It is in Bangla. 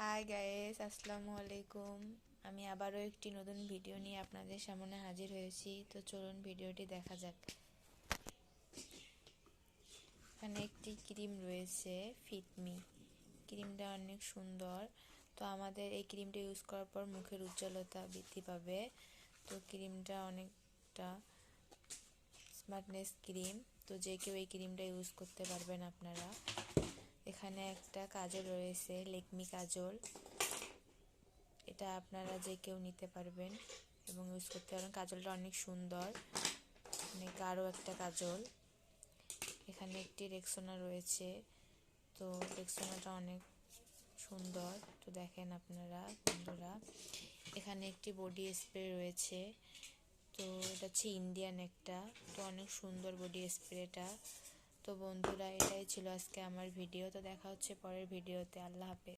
হাই গাইস, আসসালামু আলাইকুম। আমি আবারও একটি নতুন ভিডিও নিয়ে আপনাদের সামনে হাজির হয়েছি। তো চলুন ভিডিওটি দেখা যাক। এখানে একটি ক্রিম রয়েছে, ফিটমি। ক্রিমটা অনেক সুন্দর। তো আমাদের এই ক্রিমটা ইউজ করার পর মুখের উজ্জ্বলতা বৃদ্ধি পাবে। তো ক্রিমটা অনেকটা স্মার্টনেস ক্রিম। তো যে কেউ এই ক্রিমটা ইউজ করতে পারবেন আপনারা। এখানে একটা কাজল রয়েছে, লেকমি কাজল। এটা আপনারা যে কেউ নিতে পারবেন এবং ইউজ করতে পারবেন। কাজলটা অনেক সুন্দর, অনেক গাঢ় একটা কাজল। এখানে একটি রেক্সোনা রয়েছে। তো রেক্সোনাটা অনেক সুন্দর। তো দেখেন আপনারা বন্ধুরা, এখানে একটি বডি স্প্রে রয়েছে। তো এটা হচ্ছে ইন্ডিয়ান একটা। তো অনেক সুন্দর বডি স্প্রেটা। তো বন্ধুরা, এটাই ছিল আজকে আমার ভিডিও। তো দেখা হচ্ছে পরের ভিডিওতে। আল্লাহ হাফেজ।